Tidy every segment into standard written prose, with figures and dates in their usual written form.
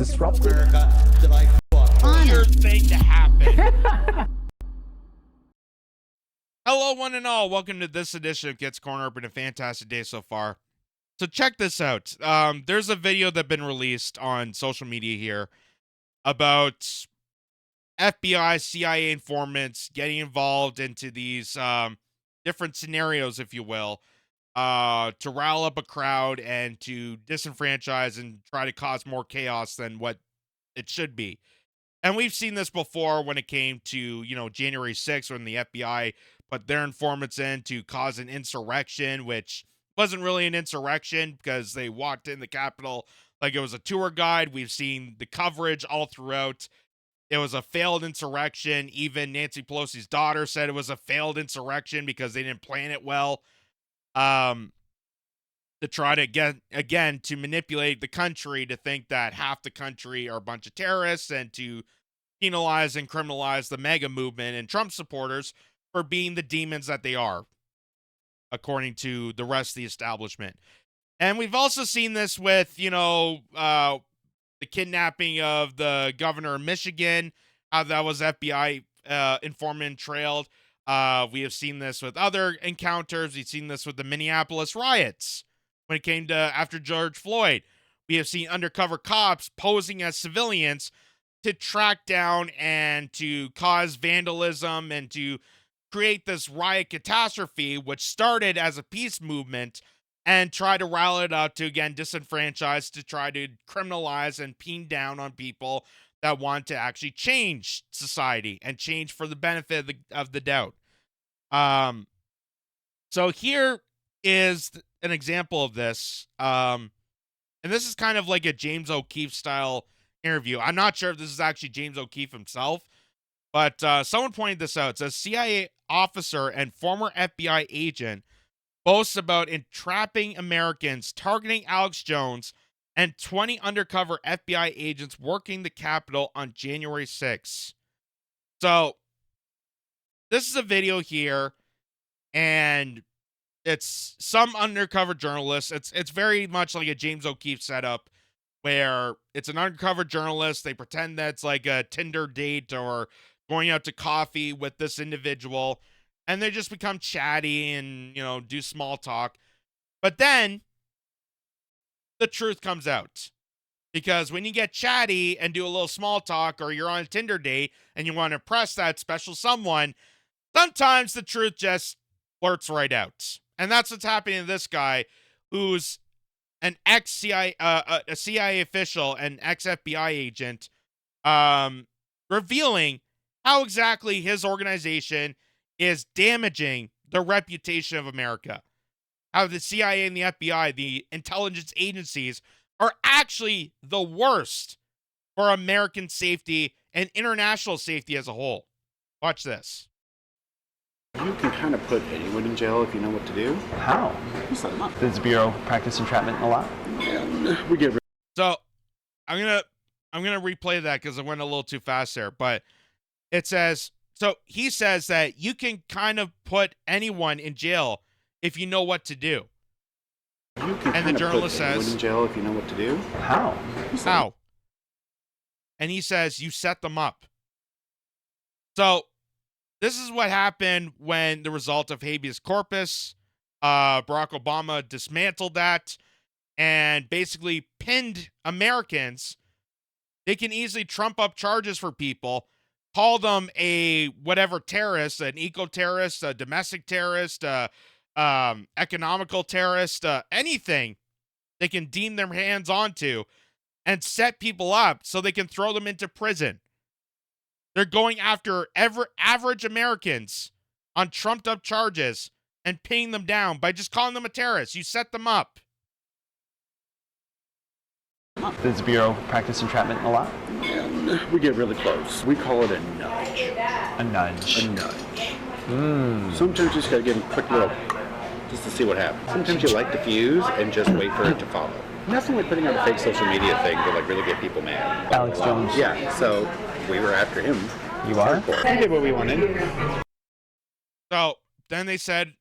disruptive. America that I fuck. Weird thing to happen. Hello, one and all. Welcome to this edition of Kitz Corner. Been a fantastic day so far. So check this out. There's a video that's been released on social media here about FBI, CIA informants getting involved into these different scenarios, if you will, to rile up a crowd and to disenfranchise and try to cause more chaos than what it should be. And we've seen this before when it came to, January 6th, when the FBI put their informants in to cause an insurrection, which wasn't really an insurrection because they walked in the Capitol like it was a tour guide. We've seen the coverage all throughout. It was a failed insurrection. Even Nancy Pelosi's daughter said it was a failed insurrection because they didn't plan it well. To try to to manipulate the country to think that half the country are a bunch of terrorists and to penalize and criminalize the MAGA movement and Trump supporters for being the demons that they are, according to the rest of the establishment. And we've also seen this with, the kidnapping of the governor of Michigan, how that was FBI informant trailed. We have seen this with other encounters. We've seen this with the Minneapolis riots when it came to after George Floyd. We have seen undercover cops posing as civilians to track down and to cause vandalism and to create this riot catastrophe, which started as a peace movement and try to rally it up to, again, disenfranchise, to try to criminalize and pin down on people that want to actually change society and change for the benefit of the doubt. So here is an example of this. And this is kind of like a James O'Keefe style interview. I'm not sure if this is actually James O'Keefe himself, but someone pointed this out. It says CIA officer and former FBI agent boasts about entrapping Americans, targeting Alex Jones, and 20 undercover FBI agents working the Capitol on January 6th. So this is a video here, and it's some undercover journalist. It's very much like a James O'Keefe setup, where it's an undercover journalist. They pretend that it's like a Tinder date or going out to coffee with this individual, and they just become chatty and, do small talk. But then the truth comes out, because when you get chatty and do a little small talk, or you're on a Tinder date and you want to impress that special someone, sometimes the truth just blurts right out. And that's what's happening to this guy, who's an ex-CIA, a CIA official and ex-FBI agent, revealing how exactly his organization is damaging the reputation of America. How the CIA and the FBI, the intelligence agencies, are actually the worst for American safety and international safety as a whole. Watch this. You can kind of put anyone in jail if you know what to do. How? You set them up. Does the Bureau practice entrapment a lot? And we get So I'm gonna replay that because I went a little too fast there. But it says, so he says that you can kind of put anyone in jail if you know what to do. You can And the journalist put anyone says, in jail if you know what to do. How? how? And he says, you set them up. So this is what happened when the result of habeas corpus, Barack Obama dismantled that and basically pinned Americans. They can easily trump up charges for people, call them a whatever terrorist, an eco-terrorist, a domestic terrorist, economical terrorist, anything they can deem their hands onto, and set people up so they can throw them into prison. They're going after average Americans on trumped up charges and pinning them down by just calling them a terrorist. You set them up. Does the Bureau practice entrapment a lot? And we get really close. We call it a nudge. A nudge. A nudge. Sometimes you just gotta give them a quick little, just to see what happens. Sometimes you light the fuse and just wait for it to follow. Nothing like putting out a fake social media thing to really get people mad. Alex Jones. Yeah, so we were after him. You are? We did what we wanted. So then they said,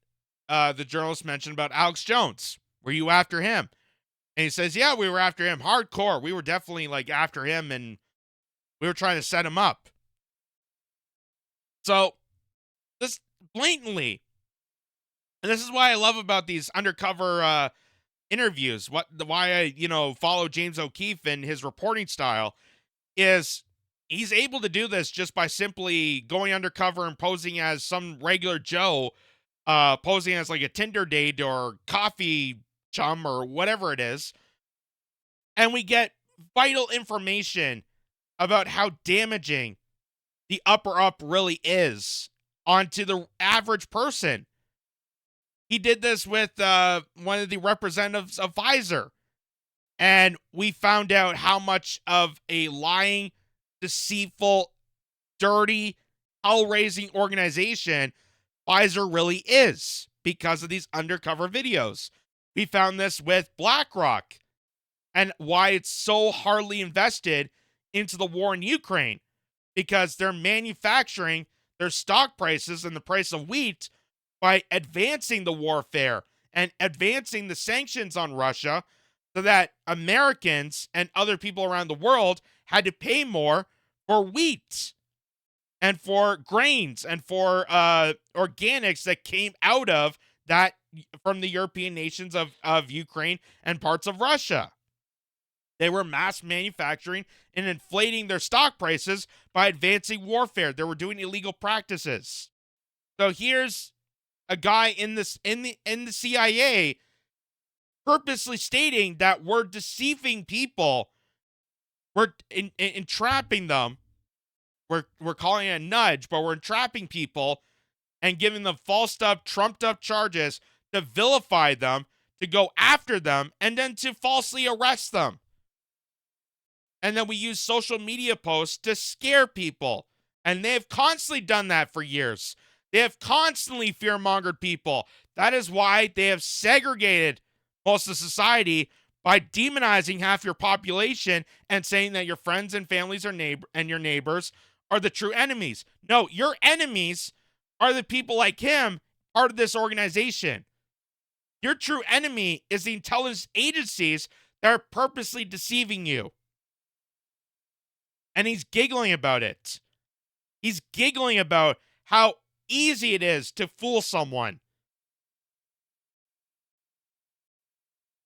the journalist mentioned about Alex Jones. Were you after him? And he says, yeah, we were after him hardcore. We were definitely like after him and we were trying to set him up. So this blatantly, and this is why I love about these undercover interviews, why I, follow James O'Keefe and his reporting style is he's able to do this just by simply going undercover and posing as some regular Joe, posing as like a Tinder date or coffee chum or whatever it is. And we get vital information about how damaging the upper up really is onto the average person. He did this with one of the representatives of Pfizer. And we found out how much of a lying, deceitful, dirty, hell-raising organization Pfizer really is because of these undercover videos. We found this with BlackRock and why it's so hardly invested into the war in Ukraine, because they're manufacturing their stock prices and the price of wheat by advancing the warfare and advancing the sanctions on Russia so that Americans and other people around the world had to pay more for wheat and for grains and for organics that came out of that from the European nations of Ukraine and parts of Russia. They were mass manufacturing and inflating their stock prices by advancing warfare. They were doing illegal practices. So here's a guy in the CIA purposely stating that we're deceiving people, we're entrapping them. We're calling it a nudge, but we're entrapping people and giving them falsed up, trumped up charges to vilify them, to go after them, and then to falsely arrest them. And then we use social media posts to scare people. And they have constantly done that for years. They have constantly fear-mongered people. That is why they have segregated most of society by demonizing half your population and saying that your friends and families are and your neighbors are the true enemies. No, your enemies are the people like him, part of this organization. Your true enemy is the intelligence agencies that are purposely deceiving you. And he's giggling about it. He's giggling about how easy it is to fool someone.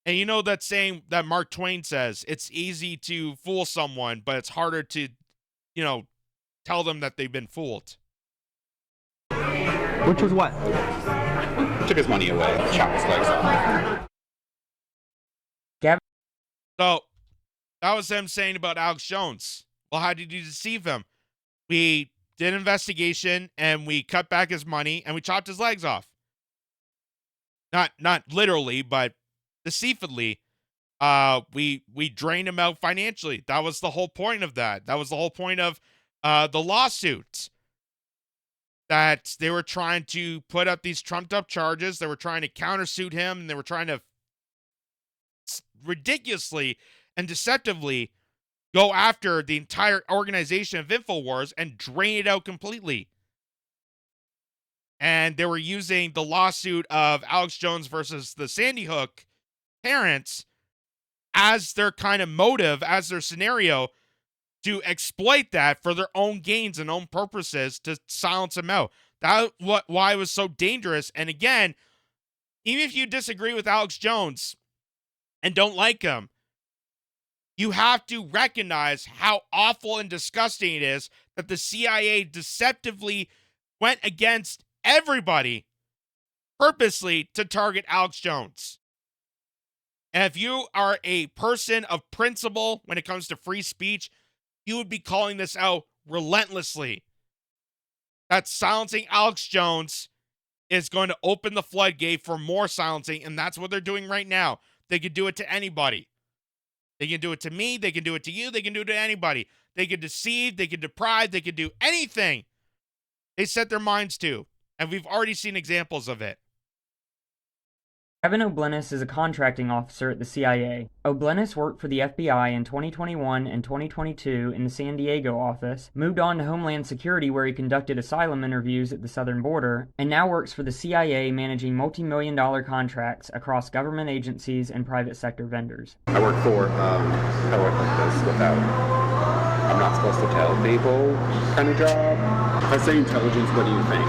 And you know that saying that Mark Twain says, it's easy to fool someone, but it's harder to, tell them that they've been fooled. Which was what? Took his money away, chopped his legs off. So, that was him saying about Alex Jones. Well, how did you deceive him? We did an investigation, and we cut back his money, and we chopped his legs off. Not literally, but deceitfully. We drained him out financially. That was the whole point of that. That was the whole point of the lawsuits. That they were trying to put up these trumped-up charges. They were trying to countersuit him, and they were trying to ridiculously and deceptively go after the entire organization of InfoWars and drain it out completely. And they were using the lawsuit of Alex Jones versus the Sandy Hook parents as their kind of motive, as their scenario to exploit that for their own gains and own purposes to silence him out. That's why it was so dangerous. And again, even if you disagree with Alex Jones and don't like him, you have to recognize how awful and disgusting it is that the CIA deceptively went against everybody purposely to target Alex Jones. And if you are a person of principle when it comes to free speech, you would be calling this out relentlessly. That silencing Alex Jones is going to open the floodgate for more silencing, and that's what they're doing right now. They could do it to anybody. They can do it to me, they can do it to you, they can do it to anybody. They can deceive, they can deprive, they can do anything they set their minds to. And we've already seen examples of it. Kevin O'Blennis is a contracting officer at the CIA. O'Blennis worked for the FBI in 2021 and 2022 in the San Diego office, moved on to Homeland Security where he conducted asylum interviews at the southern border, and now works for the CIA managing multi-million-dollar contracts across government agencies and private sector vendors. I work for, how do I put this without, I'm not supposed to tell people kind of job. If I say intelligence, what do you think?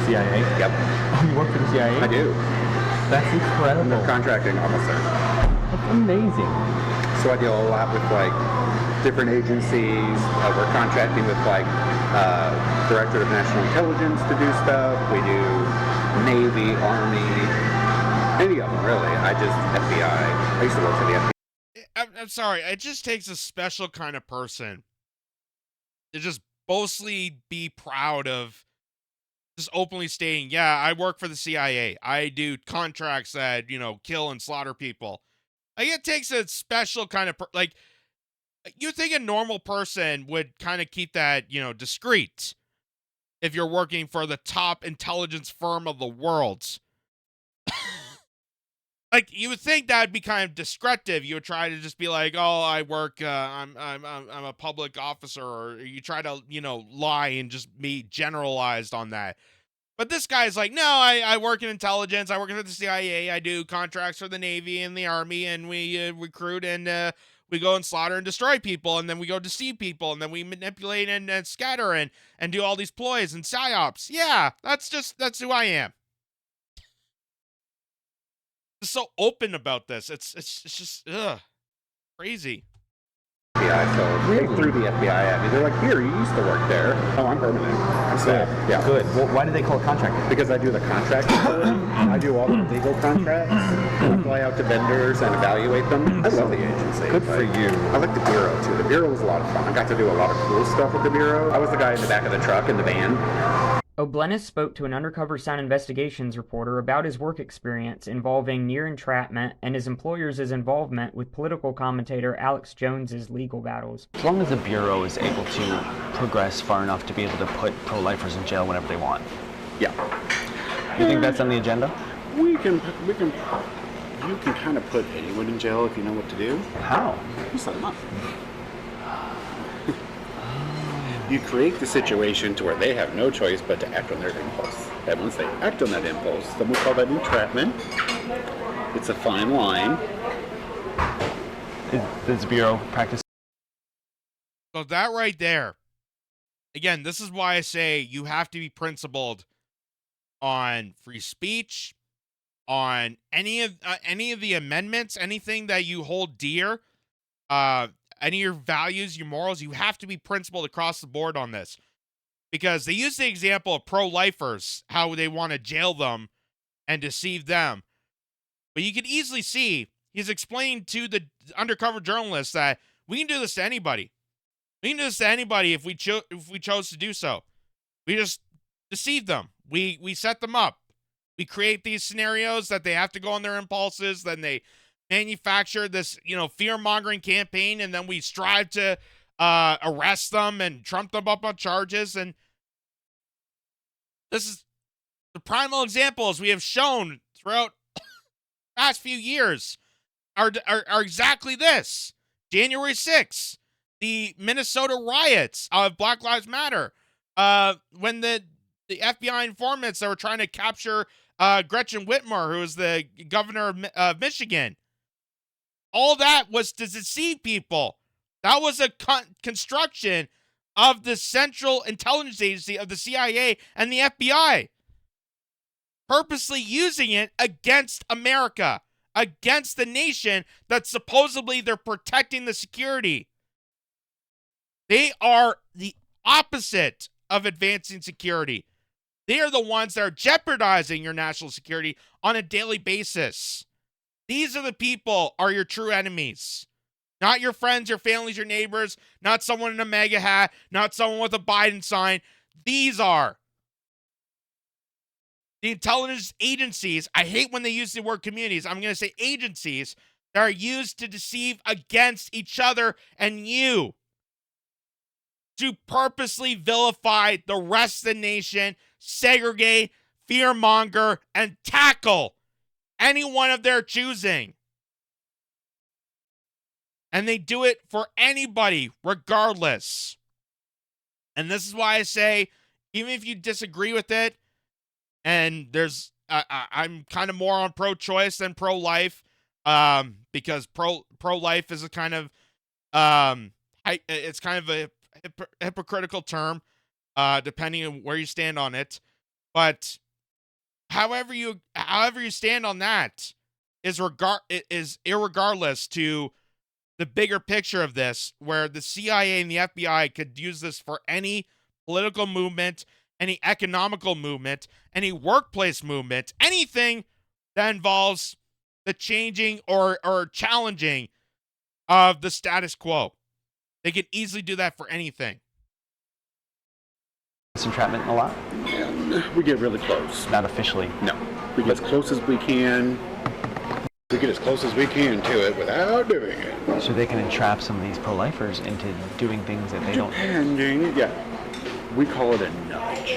CIA? Yep, Oh, you work for the CIA? I do. That's incredible. I'm a contracting officer. That's amazing. So I deal a lot with like different agencies. We're contracting with like Director of National Intelligence to do stuff. We do Navy, Army, any of them really. FBI. I used to work for the FBI. I'm sorry. It just takes a special kind of person to just boastfully be proud of just openly stating, yeah, I work for the CIA. I do contracts that, kill and slaughter people. Like, it takes a special kind of, like, you think a normal person would kind of keep that, discreet if you're working for the top intelligence firm of the world. Like, you would think that would be kind of descriptive. You would try to just be like, oh, I work, I'm a public officer, or you try to, lie and just be generalized on that. But this guy's like, no, I work in intelligence. I work for the CIA. I do contracts for the Navy and the Army, and we recruit and we go and slaughter and destroy people, and then we go deceive people, and then we manipulate and scatter and do all these ploys and psyops. Yeah, that's who I am. So open about this. It's just crazy. FBI, so they threw the FBI at me. They're like, here, you used to work there. Oh, I'm permanent. I'm staff. Yeah. Good. Well, why do they call it contracting? Because I do the contracting for them. I do all the legal contracts. I fly out to vendors and evaluate them. I love the agency. Good for you. I like the Bureau, too. The Bureau was a lot of fun. I got to do a lot of cool stuff with the Bureau. I was the guy in the back of the truck in the van. O'Blennis spoke to an Undercover Sound Investigations reporter about his work experience involving near entrapment and his employer's involvement with political commentator Alex Jones's legal battles. As long as the Bureau is able to progress far enough to be able to put pro-lifers in jail whenever they want. Yeah. You think that's on the agenda? You can kind of put anyone in jail if you know what to do. How? You set them up. You create the situation to where they have no choice but to act on their impulse. And once they act on that impulse, then we call that entrapment. It's a fine line. Does the Bureau practice? So that right there, again, this is why I say you have to be principled on free speech, on any of the amendments, anything that you hold dear, any of your values, your morals. You have to be principled across the board on this, because they use the example of pro-lifers, how they want to jail them and deceive them. But you can easily see he's explaining to the undercover journalist that we can do this to anybody. We can do this to anybody if we chose to do so. We just deceive them. We set them up. We create these scenarios that they have to go on their impulses. Then they manufacture this, fear-mongering campaign, and then we strive to arrest them and trump them up on charges. And this is the primal examples we have shown throughout the past few years are exactly this. January 6th, the Minnesota riots of Black Lives Matter, when the FBI informants that were trying to capture Gretchen Whitmer, who was the governor of Michigan. All that was to deceive people. That was a construction of the Central Intelligence Agency of the CIA and the FBI, purposely using it against America, against the nation that supposedly they're protecting the security. They are the opposite of advancing security. They are the ones that are jeopardizing your national security on a daily basis. These are the people are your true enemies. Not your friends, your families, your neighbors, not someone in a MAGA hat, not someone with a Biden sign. These are the intelligence agencies. I hate when they use the word communities. I'm going to say agencies that are used to deceive against each other and you, to purposely vilify the rest of the nation, segregate, fearmonger, and tackle anyone of their choosing. And they do it for anybody, regardless. And this is why I say, even if you disagree with it, and I'm kind of more on pro-choice than pro-life, because pro-life is a kind of, it's kind of a hypocritical term, depending on where you stand on it. But however you stand on that is irregardless to the bigger picture of this, where the CIA and the FBI could use this for any political movement, any economical movement, any workplace movement, anything that involves the changing or challenging of the status quo. They can easily do that for anything. Entrapment a lot? We get really close. Not officially. No. We get as close as we can. We get as close as we can to it without doing it. So they can entrap some of these pro-lifers into doing things that they don't... Depending, yeah. We call it a nudge.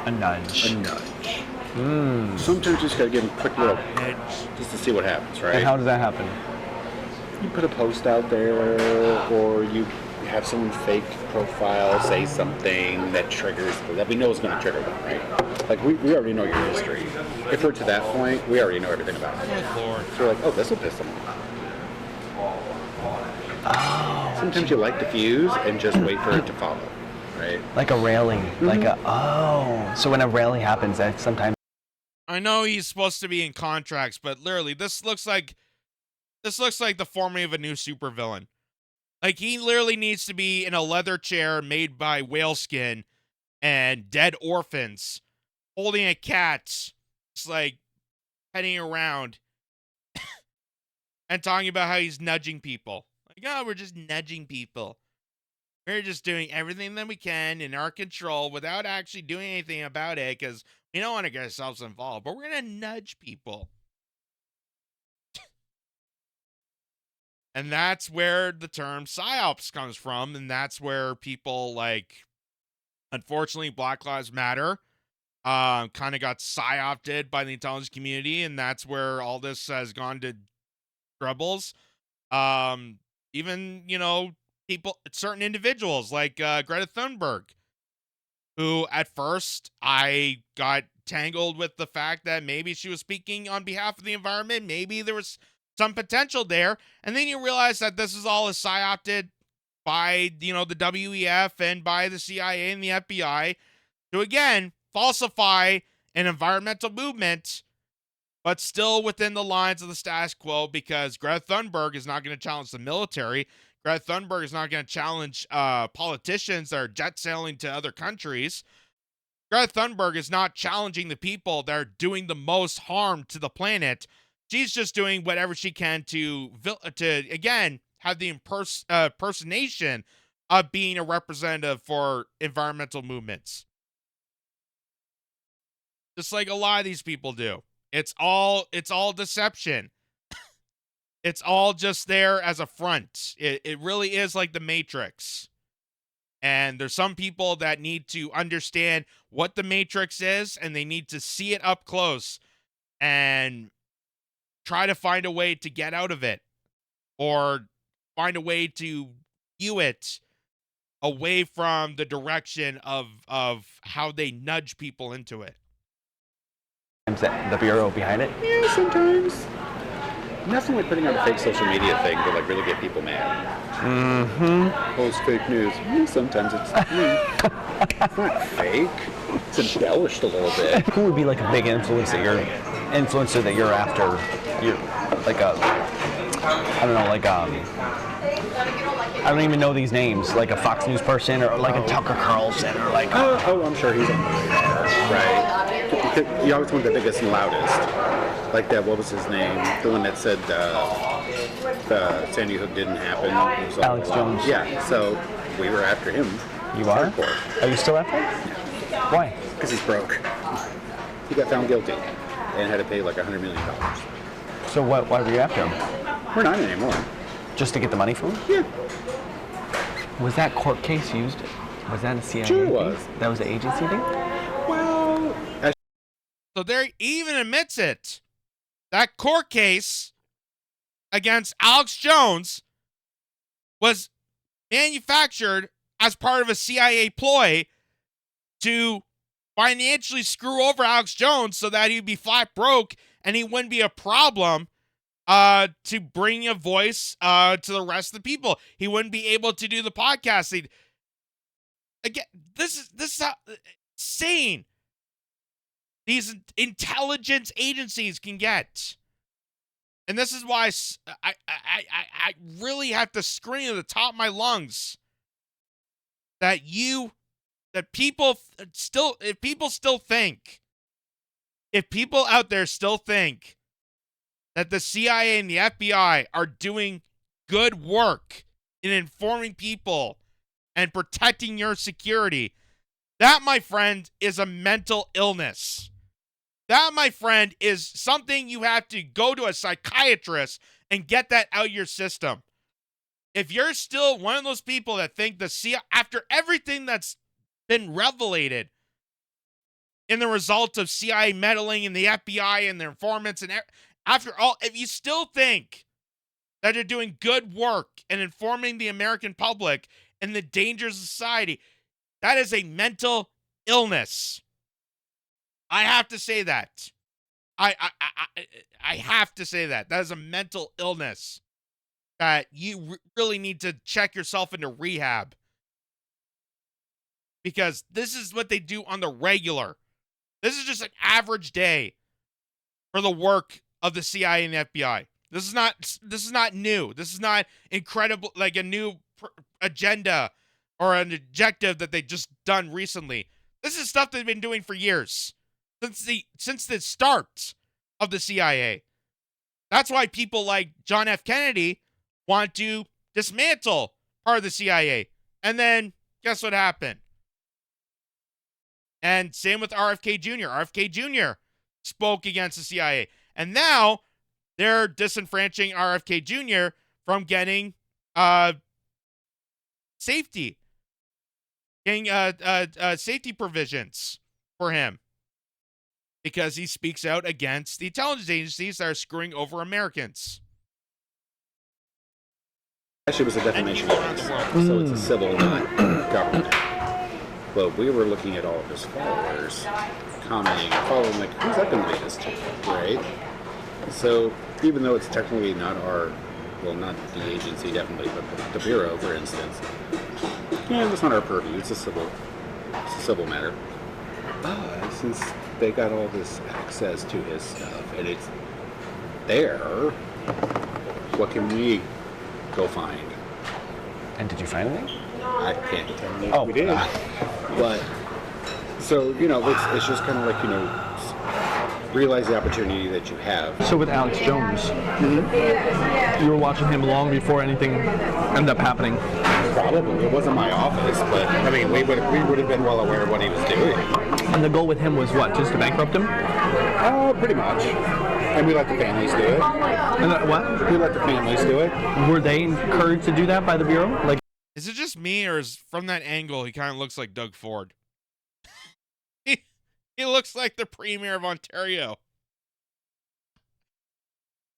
A nudge. A nudge. Sometimes you just gotta give them a quick little nudge just to see what happens, right? And how does that happen? You put a post out there, or you have someone fake profile say something that triggers, that we know is going to trigger them, right? Like, we already know your history. If we're to that point, we already know everything about it. Good Lord. So we're like, oh, this will piss them off. Oh. Sometimes you light the fuse and just wait for it to follow, right? Like a rally. Like a, so when a rally happens, that sometimes... I know he's supposed to be in contracts, but literally, this looks like the forming of a new supervillain. Like, he literally needs to be in a leather chair made by whale skin and dead orphans, holding a cat, just like heading around and talking about how he's nudging people. Like, oh, we're just nudging people. We're just doing everything that we can in our control without actually doing anything about it because we don't want to get ourselves involved, but we're going to nudge people. And that's where the term psyops comes from, and that's where people, like, unfortunately, Black Lives Matter kind of got psyopted by the intelligence community, and that's where all this has gone to troubles. Even, people, certain individuals like Greta Thunberg, who at first I got tangled with the fact that maybe she was speaking on behalf of the environment, maybe there was some potential there, and then you realize that this is all psyopted by, the WEF and by the CIA and the FBI to, again, falsify an environmental movement, but still within the lines of the status quo, because Greta Thunberg is not going to challenge the military. Greta Thunberg is not going to challenge politicians that are jet sailing to other countries. Greta Thunberg is not challenging the people that are doing the most harm to the planet. She's just doing whatever she can to again, have the impersonation of being a representative for environmental movements. Just like a lot of these people do. It's all deception. It's all just there as a front. It really is like the Matrix. And there's some people that need to understand what the Matrix is, and they need to see it up close and try to find a way to get out of it, or find a way to view it away from the direction of how they nudge people into it. The bureau behind it? Yeah, sometimes. Nothing like putting out a fake social media thing to like really get people mad. Post fake news. Sometimes it's not fake. It's embellished a little bit. Who would be like a big influencer that you're after? You're like I don't even know these names. Like a Fox News person, or like a Tucker Carlson, or like. Oh, I'm sure he's on the radar, right? You always want the biggest and loudest. Like that, what was his name? The one that said the Sandy Hook didn't happen. Alex Jones. Yeah, so we were after him. You are? Are you still after him? Yeah. Why? Because he's broke. He got found guilty and had to pay like $100 million. So why were you after him? We're not anymore. Just to get the money from him? Yeah. Was that court case used? Was that a CIA Sure thing? was. That was the agency thing? Well, So there, he even admits it. that court case against Alex Jones was manufactured as part of a CIA ploy to financially screw over Alex Jones so that he'd be flat broke and he wouldn't be a problem to bring a voice to the rest of the people. He wouldn't be able to do the podcasting. Again, this is how insane these intelligence agencies can get. And this is why I really have to scream at the top of my lungs that if people out there still think that the CIA and the FBI are doing good work in informing people and protecting your security, that, my friend, is a mental illness. That, my friend, is something you have to go to a psychiatrist and get that out of your system. If you're still one of those people that think the CIA, after everything that's been revelated in the result of CIA meddling in the FBI and their informants, and after all, if you still think that you're doing good work and informing the American public and the dangers of society, that is a mental illness. I have to say that. I have to say that. That is a mental illness that you really need to check yourself into rehab. Because this is what they do on the regular. This is just an average day for the work of the CIA and the FBI. This is not new. This is not incredible, like a new agenda or an objective that they just done recently. This is stuff they've been doing for years. Since the start of the CIA. That's why people like John F. Kennedy want to dismantle part of the CIA. And then guess what happened? And same with RFK Jr. RFK Jr. spoke against the CIA. And now they're disenfranchising RFK Jr. from getting safety. Getting safety provisions for him. Because he speaks out against the intelligence agencies that are screwing over Americans. Actually, it was a defamation case, so it's a civil, not government. But we were looking at all of his followers, commenting, following, like, who's that going to lead us to, right? So even though it's technically not our, well, not the agency, definitely, but the Bureau, for instance, yeah, that's not our purview. It's a civil matter. But since they got all this access to his stuff and it's there, what can we go find? And did you find anything? I can't tell you. Oh, we did. But so it's just kind of like realize the opportunity that you have. So with Alex Jones, you were watching him long before anything ended up happening. Probably. It wasn't my office, but I mean, we would have been well aware of what he was doing. And the goal with him was what? Just to bankrupt him? Pretty much. And we let the families do it. And what? We let the families do it. Were they encouraged to do that by the Bureau? Like, is it just me, or is from that angle he kind of looks like Doug Ford? He looks like the Premier of Ontario.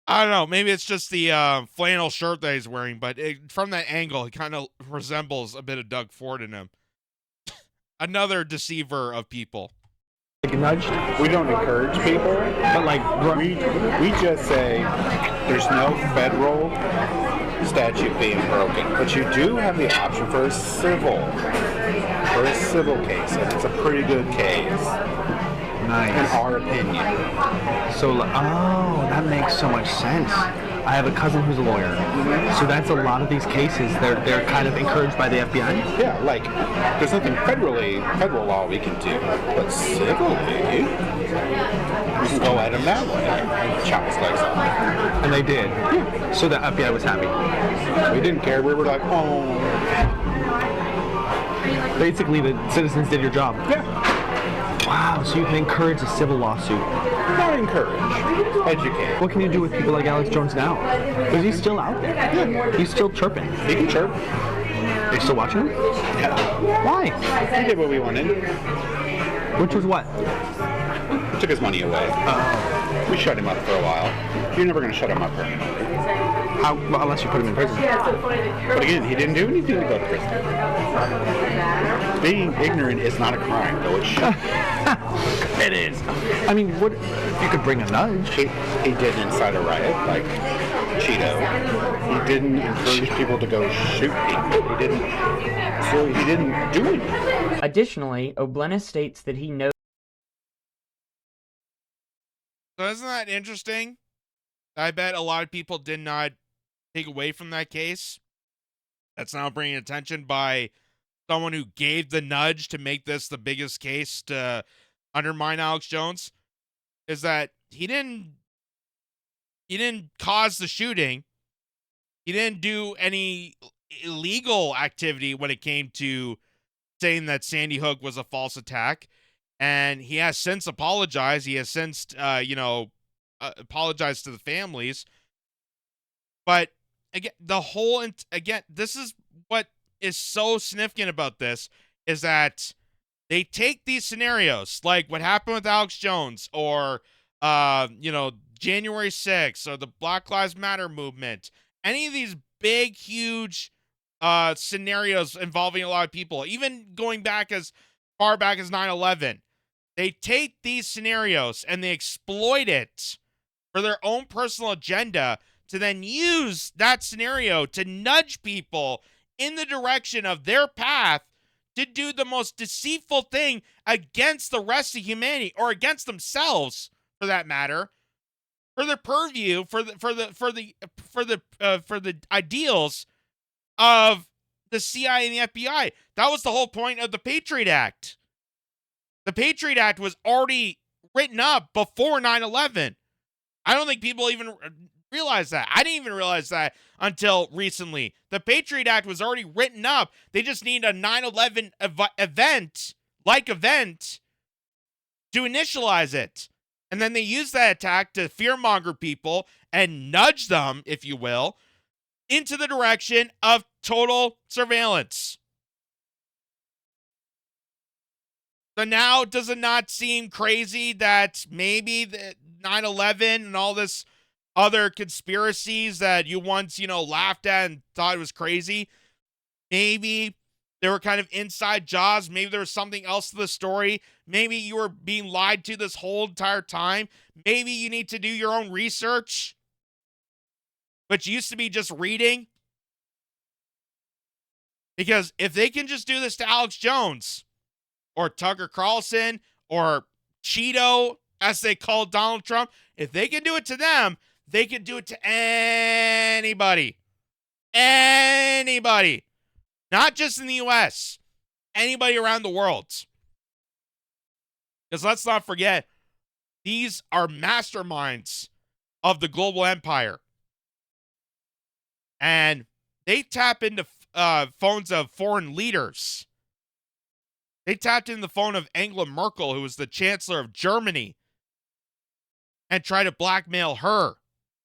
I don't know. Maybe it's just the flannel shirt that he's wearing, but from that angle, he kind of resembles a bit of Doug Ford in him. Another deceiver of people. nudged? We don't encourage people, But like, we just say there's no federal statute being broken, but you do have the option for a civil case, and it's a pretty good case. nice. In our opinion. So, that makes so much sense. I have a cousin who's a lawyer, so that's a lot of these cases. They're kind of encouraged by the FBI. Yeah, like there's nothing federal law we can do, but civilly, we can go at him that way and chop his legs off. And they did. Yeah. So the FBI was happy. We didn't care. We were like, oh. Basically, the citizens did your job. Yeah. Wow, so you can encourage a civil lawsuit. Not encourage. Educate. What can you do with people like Alex Jones now? Because he's still out there. Yeah. He's still chirping. He can chirp. Are you still watching him? Yeah. Why? We did what we wanted. Which was what? took his money away. We shut him up for a while. You're never going to shut him up permanently. Well, unless you put him in prison. But again, he didn't do anything to go to prison. Being ignorant is not a crime, though it should. It is. I mean, what you could bring a nudge. He did incite a riot, like Cheeto. He didn't encourage people to go shoot people. He didn't do anything. Additionally, O'Bleness states that he knows. So isn't that interesting? I bet a lot of people did not take away from that case. That's now bringing attention by someone who gave the nudge to make this the biggest case to undermine Alex Jones, is that he didn't cause the shooting. He didn't do any illegal activity when it came to saying that Sandy Hook was a false attack. And he has since apologized. He has since, apologized to the families. But again, this is what is so significant about this, is that they take these scenarios, like what happened with Alex Jones, or, January 6th, or the Black Lives Matter movement, any of these big, huge scenarios involving a lot of people, even going back as far back as 9/11. They take these scenarios and they exploit it for their own personal agenda to then use that scenario to nudge people in the direction of their path to do the most deceitful thing against the rest of humanity, or against themselves, for that matter, for their purview, for the ideals of the CIA and the FBI. That was the whole point of the Patriot Act. The Patriot Act was already written up before 9/11. I don't think people even realize that. I didn't even realize that until recently. The Patriot Act was already written up. They just need a 9/11 event to initialize it. And then they use that attack to fearmonger people and nudge them, if you will, into the direction of total surveillance. So now, does it not seem crazy that maybe the 9/11 and all this other conspiracies that you once, laughed at and thought it was crazy, maybe they were kind of inside jobs? Maybe there was something else to the story. Maybe you were being lied to this whole entire time. Maybe you need to do your own research, which used to be just reading. Because if they can just do this to Alex Jones, or Tucker Carlson, or Cheeto, as they call Donald Trump, if they can do it to them, they can do it to anybody. Anybody. Not just in the U.S. Anybody around the world. Because let's not forget, these are masterminds of the global empire. And they tap into phones of foreign leaders. They tapped in the phone of Angela Merkel, who was the Chancellor of Germany, and tried to blackmail her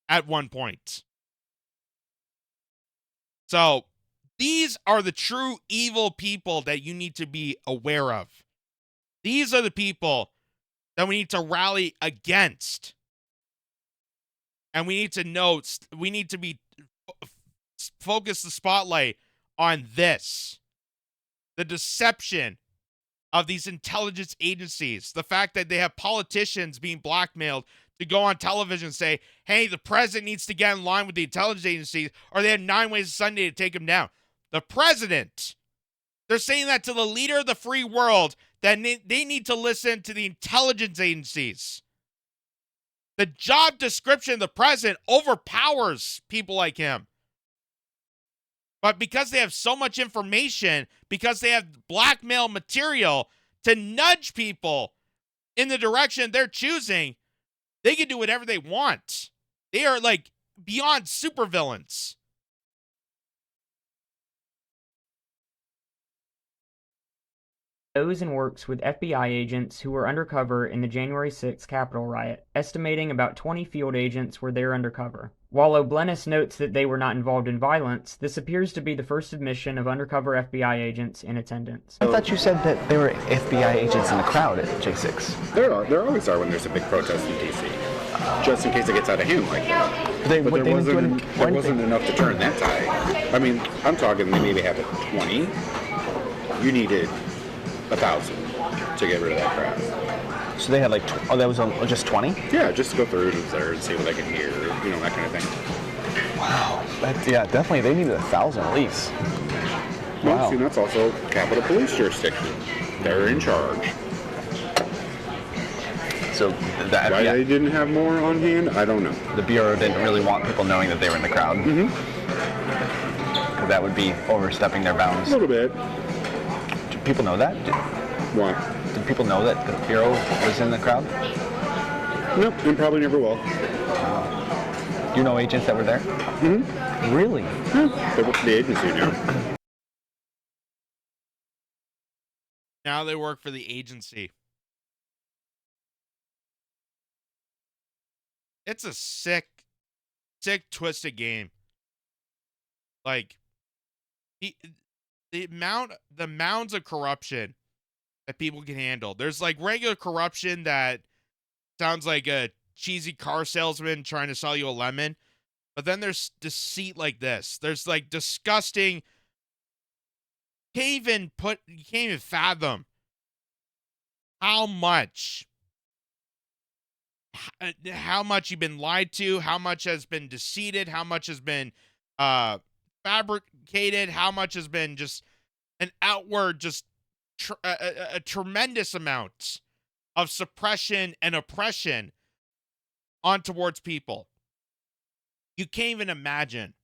at one point. So, these are the true evil people that you need to be aware of. These are the people that we need to rally against. And we need to know, we need to be focus the spotlight on this. The deception of these intelligence agencies. The fact that they have politicians being blackmailed to go on television and say, hey, the president needs to get in line with the intelligence agencies, or they have 9 ways of Sunday to take him down. The president. They're saying that to the leader of the free world, that they need to listen to the intelligence agencies. The job description of the president overpowers people like him. But because they have so much information, because they have blackmail material to nudge people in the direction they're choosing, they can do whatever they want. They are like beyond supervillains. Knows and works with FBI agents who were undercover in the January 6th Capitol riot, estimating about 20 field agents were there undercover. While O'Blennis notes that they were not involved in violence, this appears to be the first admission of undercover FBI agents in attendance. I thought you said that there were FBI agents in the crowd at J6. There always are when there's a big protest in D.C. Just in case it gets out of hand like that. But They there didn't do wasn't enough to turn that tide. I mean, I'm talking they maybe have 20. You needed 1,000 to get rid of that crowd. So they had like, that was just 20? Yeah, just to go through and observe, see what they can hear, that kind of thing. Wow. Yeah, definitely. They needed 1,000 at least. Well, Wow. see, that's also Capitol Police jurisdiction. They're in charge. So that, Why yeah, they didn't have more on hand, I don't know. the Bureau didn't really want people knowing that they were in the crowd. Mm-hmm. Because that would be overstepping their A bounds. little bit. Do people know that? Why? Did people know that the Bureau was in the crowd? Nope, and probably never will. You know agents that were there? Mm-hmm. Really? They work for the agency now. Now they work for the agency. It's a sick, twisted game. Like the mounds of corruption that people can handle. There's like regular corruption that sounds like a cheesy car salesman trying to sell you a lemon. But then there's deceit like this. There's like disgusting. You can't even fathom how much you've been lied to, how much has been deceived, how much has been fabricated, how much has been just an outward, just a tremendous amount of suppression and oppression on towards people. You can't even imagine.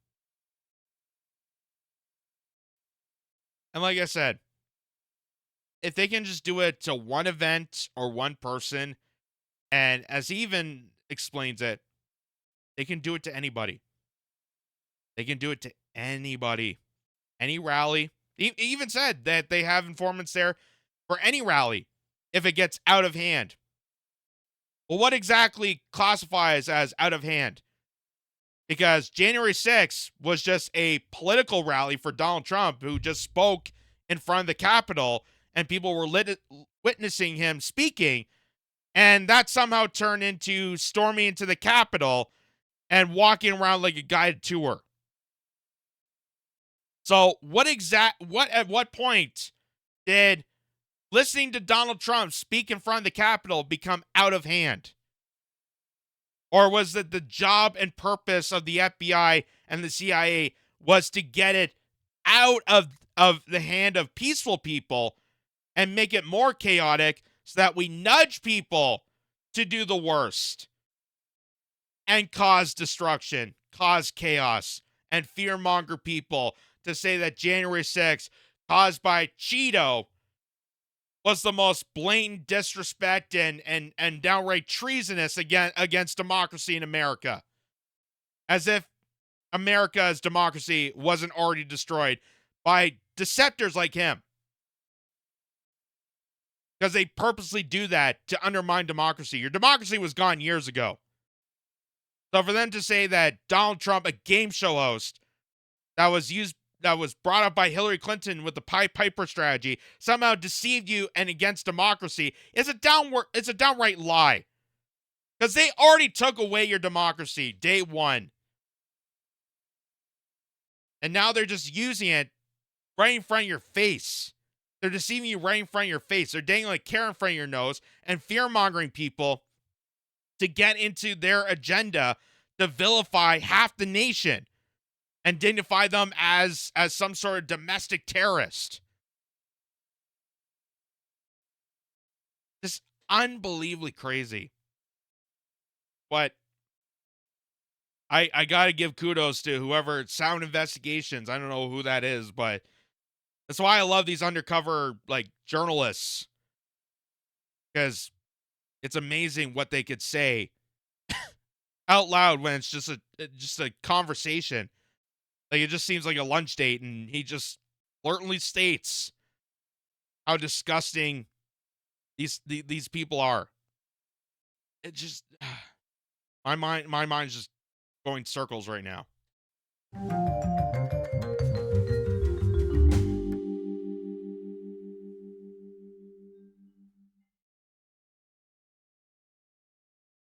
And like I said, if they can just do it to one event or one person, and as he even explains it, they can do it to anybody. They can do it to anybody. Any rally. He even said that they have informants there for any rally if it gets out of hand. Well, what exactly classifies as out of hand? Because January 6th was just a political rally for Donald Trump, who just spoke in front of the Capitol, and people were witnessing him speaking. And that somehow turned into storming into the Capitol and walking around like a guided tour. So at what point did listening to Donald Trump speak in front of the Capitol become out of hand? Or was it the job and purpose of the FBI and the CIA was to get it out of the hand of peaceful people and make it more chaotic, so that we nudge people to do the worst and cause destruction, cause chaos, and fearmonger people to say that January 6th, caused by Cheeto, was the most blatant disrespect and downright treasonous against democracy in America. As if America's democracy wasn't already destroyed by deceptors like him. Because they purposely do that to undermine democracy. Your democracy was gone years ago. So for them to say that Donald Trump, a game show host that was brought up by Hillary Clinton with the Pied Piper strategy, somehow deceived you and against democracy, it's a downright lie. Because they already took away your democracy day one. And now they're just using it right in front of your face. They're deceiving you right in front of your face. They're dangling a carrot in front of your nose and fear-mongering people to get into their agenda to vilify half the nation and dignify them as some sort of domestic terrorist. Just unbelievably crazy. But I got to give kudos to whoever, Sound Investigations. I don't know who that is, but that's why I love these undercover journalists, because it's amazing what they could say out loud when it's just a conversation. Like, it just seems like a lunch date, and he just blatantly states how disgusting these people are. It just my mind's just going circles right now.